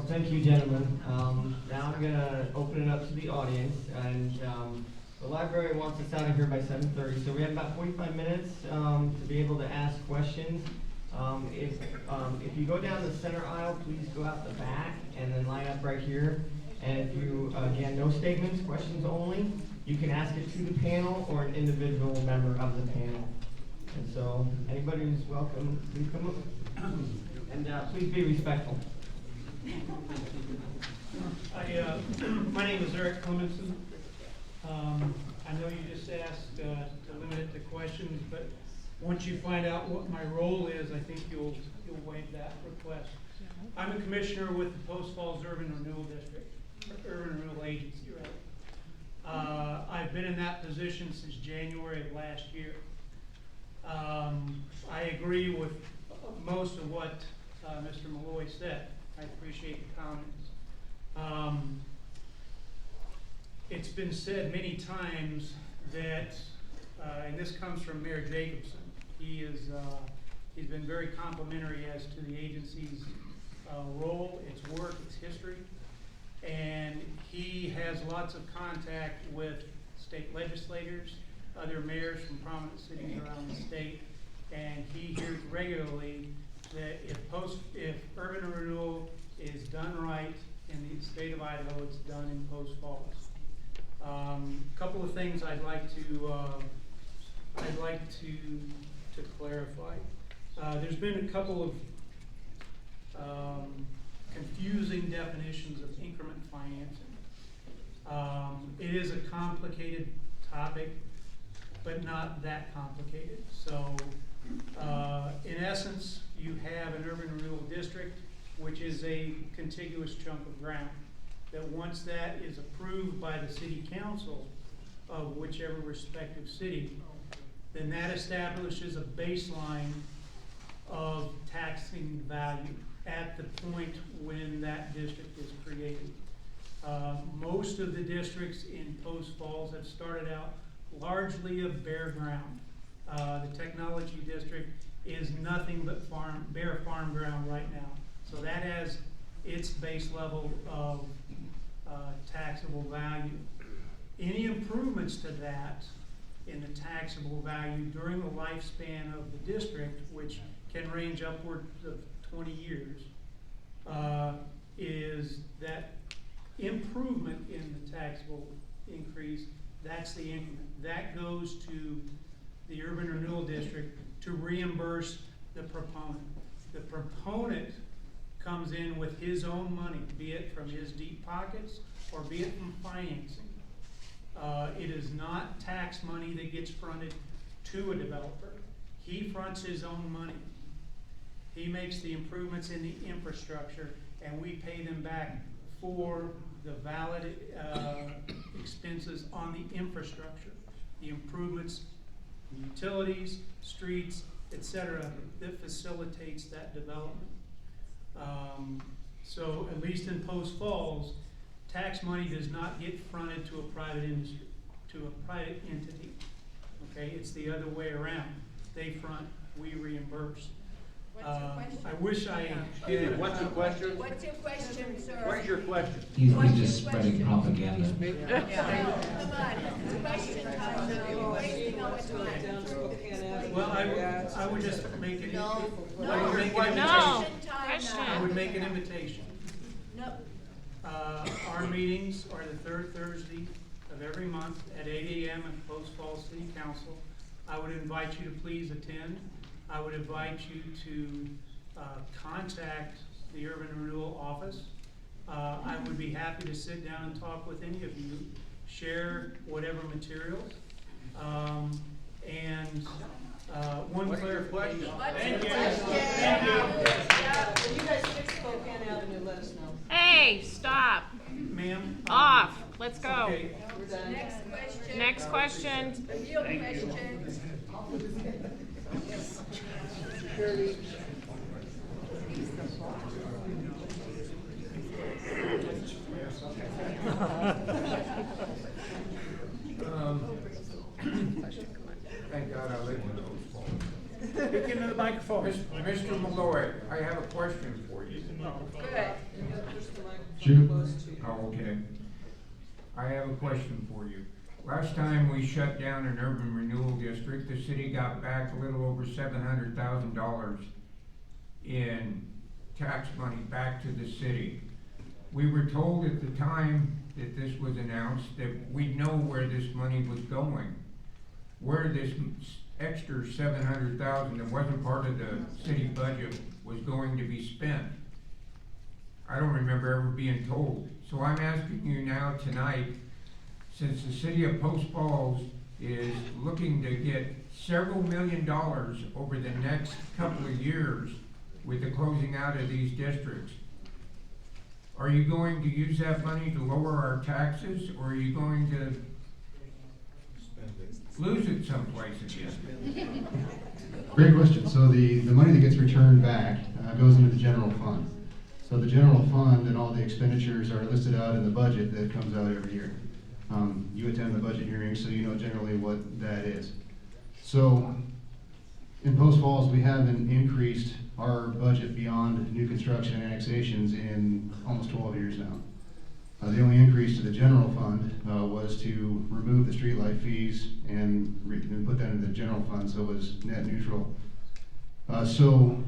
Well, thank you, gentlemen. Now I'm gonna open it up to the audience, and the library wants us out of here by 7:30, so we have about 45 minutes to be able to ask questions. If you go down the center aisle, please go out the back and then line up right here. And if you, again, no statements, questions only, you can ask it to the panel or an individual member of the panel. And so, anybody who's welcome, please come up. And please be respectful. My name is Eric Clemenson. I know you just asked to limit it to questions, but once you find out what my role is, I think you'll waive that request. I'm a commissioner with the Post Falls Urban Renewal District, Urban Renewal Agency, rather. I've been in that position since January of last year. I agree with most of what Mr. Malloy said. I appreciate the comments. It's been said many times that, and this comes from Mayor Jacobson, he's been very complimentary as to the agency's role, its work, its history, and he has lots of contact with state legislators, other mayors from prominent cities around the state, and he hears regularly that if urban renewal is done right in the state of Idaho, it's done in Post Falls. Couple of things I'd like to clarify. There's been a couple of confusing definitions of increment financing. It is a complicated topic, but not that complicated. So, in essence, you have an urban renewal district, which is a contiguous chunk of ground, that once that is approved by the city council of whichever respective city, then that establishes a baseline of taxing value at the point when that district is created. Most of the districts in Post Falls have started out largely of bare ground. The technology district is nothing but bare farm ground right now. So that has its base level of taxable value. Any improvements to that in the taxable value during the lifespan of the district, which can range upwards of 20 years, is that improvement in the taxable increase. That's the increment. That goes to the Urban Renewal District to reimburse the proponent. The proponent comes in with his own money, be it from his deep pockets or be it from financing. It is not tax money that gets fronted to a developer. He fronts his own money. He makes the improvements in the infrastructure, and we pay them back for the valid expenses on the infrastructure, the improvements, utilities, streets, etc., that facilitates that development. So at least in Post Falls, tax money does not get fronted to a private industry, to a private entity. Okay, it's the other way around. They front, we reimburse. What's your question? I wish I did. What's your question? What's your question, sir? What is your question? He's just spreading propaganda. Come on, question time, you're wasting our time. Well, I would just make an No. I would make an invitation. No. Our meetings are the third Thursday of every month at 8 a.m. at Post Falls City Council. I would invite you to please attend. I would invite you to contact the Urban Renewal Office. I would be happy to sit down and talk with any of you, share whatever materials, and one clarification. Thank you. When you guys fix Spokane Avenue, let us know. Hey, stop. Ma'am? Off. Let's go. Okay. We're done. Next question. Next question. Real question. Thank God I live in those phones. Speak into the microphone. Mr. Malloy, I have a question for you. Good. Shoot. Close to. Oh, okay. I have a question for you. Last time we shut down an urban renewal district, the city got back a little over $700,000 in tax money back to the city. We were told at the time that this was announced that we'd know where this money was going. Where this extra $700,000 that wasn't part of the city budget was going to be spent. I don't remember ever being told. So I'm asking you now tonight, since the city of Post Falls is looking to get several $1 million over the next couple of years with the closing out of these districts, are you going to use that money to lower our taxes, or are you going to lose it someplace again? Great question. So the money that gets returned back goes into the general fund. So the general fund and all the expenditures are listed out in the budget that comes out every year. You attend the budget hearings, so you know generally what that is. So in Post Falls, we haven't increased our budget beyond new construction and annexations in almost 12 years now. The only increase to the general fund was to remove the streetlight fees and put that into the general fund, so it was net neutral. So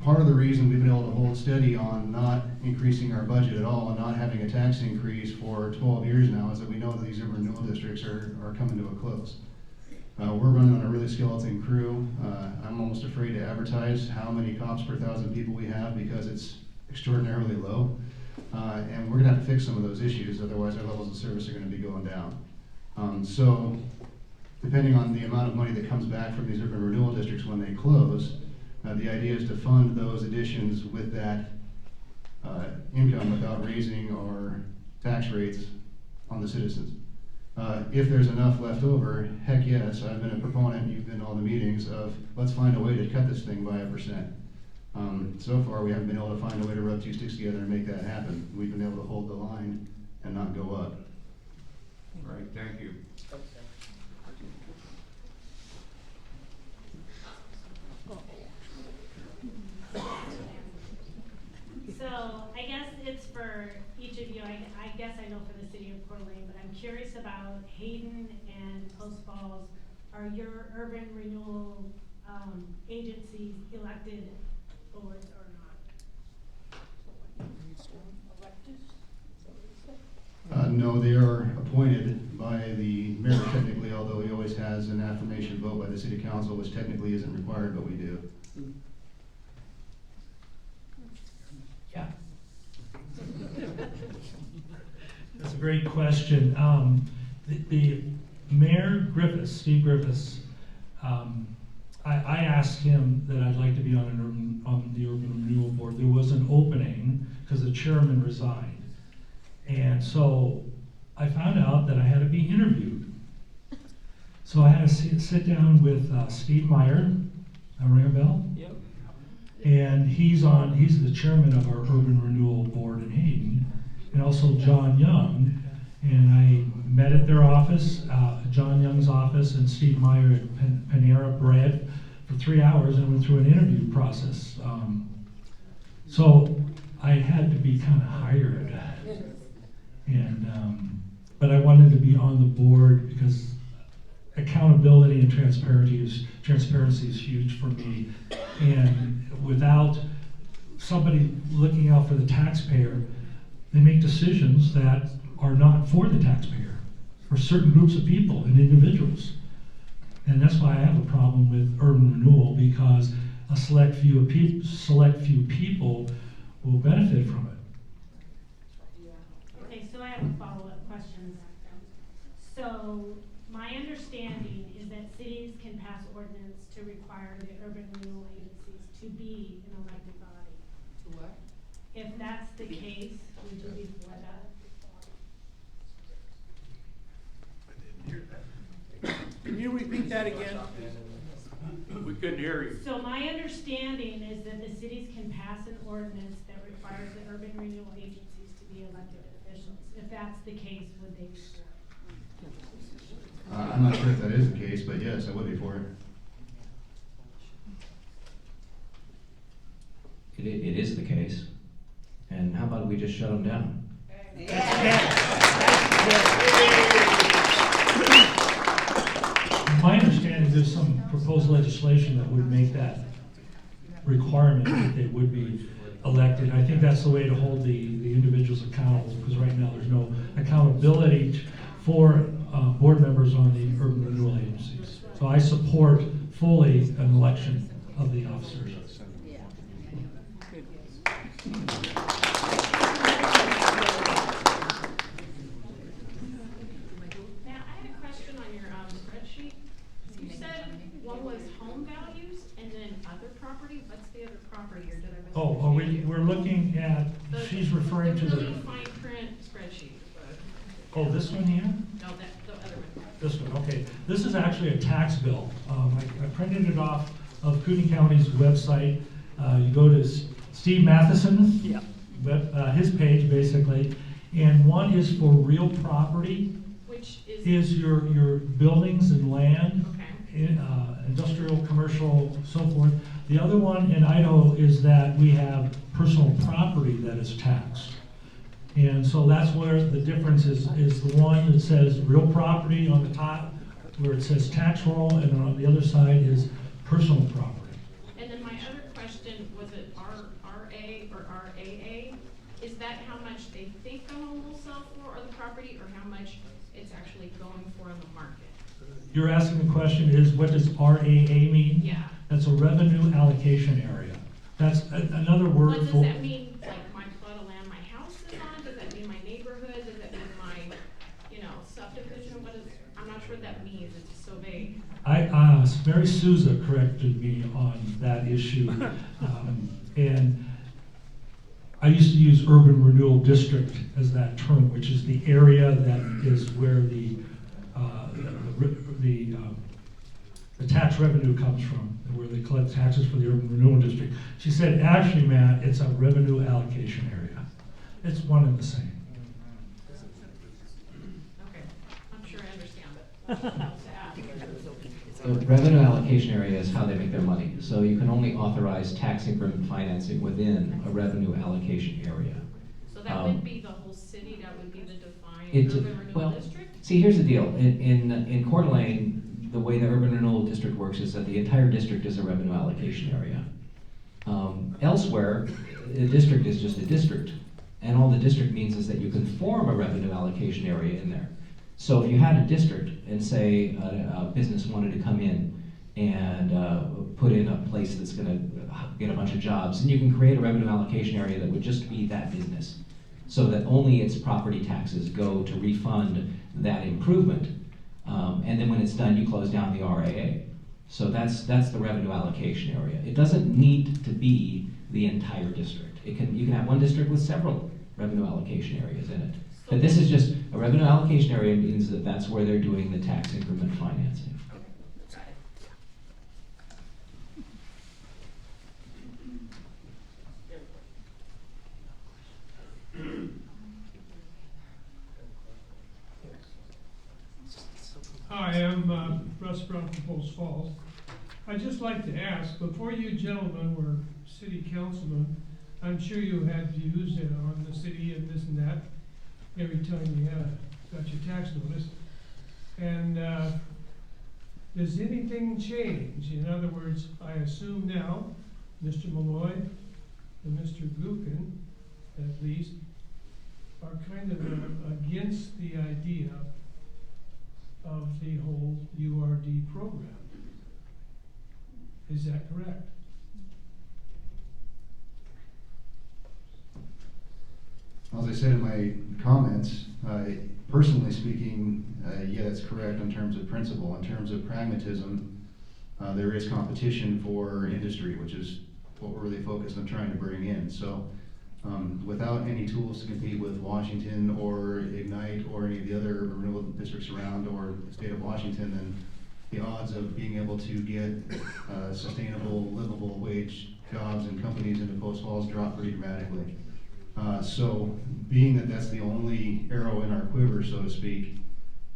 part of the reason we've been able to hold steady on not increasing our budget at all and not having a tax increase for 12 years now is that we know that these urban renewal districts are coming to a close. We're running on a really skeleton crew. I'm almost afraid to advertise how many cops per 1,000 people we have because it's extraordinarily low. And we're gonna have to fix some of those issues, otherwise our levels of service are gonna be going down. So depending on the amount of money that comes back from these urban renewal districts when they close, the idea is to fund those additions with that income without raising our tax rates on the citizens. If there's enough left over, heck yes, I've been a proponent, you've been to all the meetings, of let's find a way to cut this thing by 1%. So far, we haven't been able to find a way to rub two sticks together and make that happen. We've been able to hold the line and not go up. All right, thank you. So I guess it's for each of you. I guess I know for the city of Coeur d'Alene, but I'm curious about Hayden and Post Falls. Are your urban renewal agencies elected boards or not? No, they are appointed by the mayor technically, although he always has an affirmation vote by the city council, which technically isn't required, but we do. Yeah. That's a great question. The Mayor Griffiths, Steve Griffiths, I asked him that I'd like to be on the Urban Renewal Board. There was an opening because the chairman resigned. And so I found out that I had to be interviewed. So I had to sit down with Steve Meyer, ring a bell? Yep. And he's the chairman of our Urban Renewal Board in Hayden, and also John Young. And I met at their office, John Young's office, and Steve Meyer at Panera Bread for 3 hours and went through an interview process. So I had to be kind of hired. And, but I wanted to be on the board because accountability and transparency is huge for me. And without somebody looking out for the taxpayer, they make decisions that are not for the taxpayer, for certain groups of people and individuals. And that's why I have a problem with urban renewal, because a select few people will benefit from it. Okay, so I have a follow-up question. So my understanding is that cities can pass ordinance to require the urban renewal agencies to be an elected body. To what? If that's the case, would you be for that? Can you repeat that again? We couldn't hear you. So my understanding is that the cities can pass an ordinance that requires the urban renewal agencies to be elected officials. If that's the case, would they be for it? I'm not sure if that is the case, but yes, I would be for it. It is the case, and and how about we just shut them down? My understanding, there's some proposed legislation that would make that requirement that they would be elected. I think that's the way to hold the individuals accountable, because right now there's no accountability for board members on the urban renewal agencies. So I support fully an election of the officers. Now, I had a question on your spreadsheet. You said one was home values and then other property. What's the other property, or did I miss? We're looking at, she's referring to The the, really fine print spreadsheet. oh, this one here? No, the other one. This one, okay. This is actually a tax bill. I printed it off of Cooney County's website. You go to Steve Matheson. Yeah. His page, basically. And one is for real property. Which Is your buildings and land. Okay. Industrial, commercial, so forth. The other one in Idaho is that we have personal property that is taxed. And so that's where the difference is the one that says real property on the top, where it says tax roll, and on the other side is personal property. And then my other question, was it RA or RAA? Is that how much they think the home will sell for, or the property, or how much it's actually going for in the market? You're asking the question is, what does RAA mean? Yeah. That's a revenue allocation area. That's another word What for. does that mean, like my plot of land my house is on? Does that mean my neighborhood? Does that mean my, subdivision? What is, I'm not sure what that means, it's just so vague. Mary Souza corrected me on that issue. And I used to use Urban Renewal District as that term, which is the area that is where the tax revenue comes from, where they collect taxes for the Urban Renewal District. She said, actually, Matt, it's a revenue allocation area. It's one and the same. Okay, I'm sure I understand it. The revenue allocation area is how they make their money. So you can only authorize tax increment financing within a revenue allocation area. So that wouldn't be the whole city, that would be the defined It- urban renewal well, district? See, here's the deal. In Coeur d'Alene, the way the Urban Renewal District works is that the entire district is a revenue allocation area. Elsewhere, a district is just a district. And all the district means is that you can form a revenue allocation area in there. So if you had a district and say a business wanted to come in and put in a place that's gonna get a bunch of jobs, and you can create a revenue allocation area that would just be that business, so that only its property taxes go to refund that improvement. And then when it's done, you close down the RAA. So that's the revenue allocation area. It doesn't need to be the entire district. You can have one district with several revenue allocation areas in it. But this is just, a revenue allocation area means that that's where they're doing the tax increment financing. Hi, I'm Russ Brown from Post Falls. I'd just like to ask, before you gentlemen were city councilmen, I'm sure you had views on the city and this and that every time you got your tax notice. And does anything change? In other words, I assume now Mr. Malloy and Mr. Gookin, at least, are kind of against the idea of the whole URD program. Is that correct? As I said in my comments, personally speaking, yeah, that's correct in terms of principle. In terms of pragmatism, there is competition for industry, which is what we're really focused on trying to bring in. So without any tools to compete with Washington or Ignite or any of the other renewal districts around or the state of Washington, then the odds of being able to get sustainable, livable wage jobs and companies into Post Falls drop pretty dramatically. So being that that's the only arrow in our quiver, so to speak,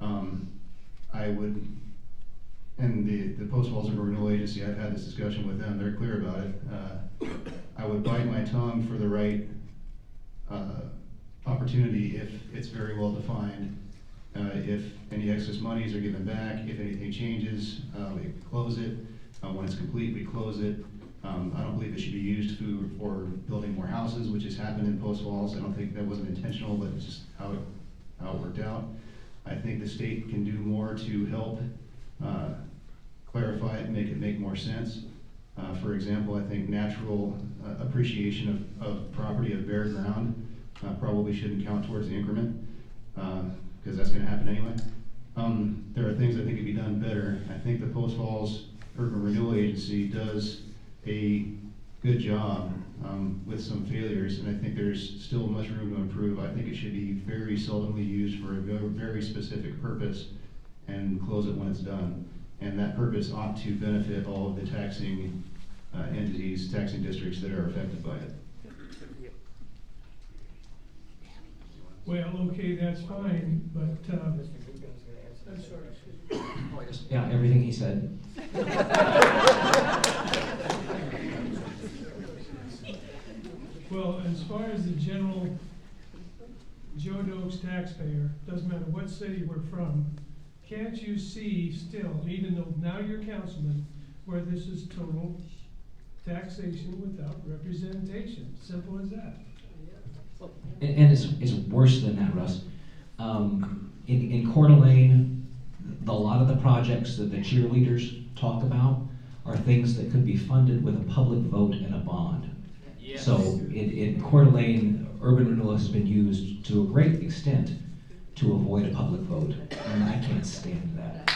I would, and the Post Falls Urban Renewal Agency, I've had this discussion with them, they're clear about it. I would bite my tongue for the right opportunity if it's very well defined. If any excess monies are given back, if anything changes, we close it. When it's complete, we close it. I don't believe it should be used for building more houses, which has happened in Post Falls. I don't think that wasn't intentional, but it's just how it worked out. I think the state can do more to help clarify it and make it make more sense. For example, I think natural appreciation of property of bare ground probably shouldn't count towards the increment, because that's gonna happen anyway. There are things I think could be done better. I think the Post Falls Urban Renewal Agency does a good job with some failures, and I think there's still much room to improve. I think it should be very seldomly used for a very specific purpose and close it when it's done. And that purpose ought to benefit all of the taxing entities, taxing districts that are affected by it. Well, okay, that's fine, but, I'm sorry. Yeah, everything he said. well, as far as the general Joe Doakes taxpayer, doesn't matter what city we're from, can't you see still, even though now you're councilman, where this is total taxation without representation? Simple as that. And it's worse than that, Russ. In Coeur d'Alene, a lot of the projects that the cheerleaders talk about are things that could be funded with a public vote and a bond. Yes. So in Coeur d'Alene, urban renewal has been used to a great extent to avoid a public vote, and I can't stand that.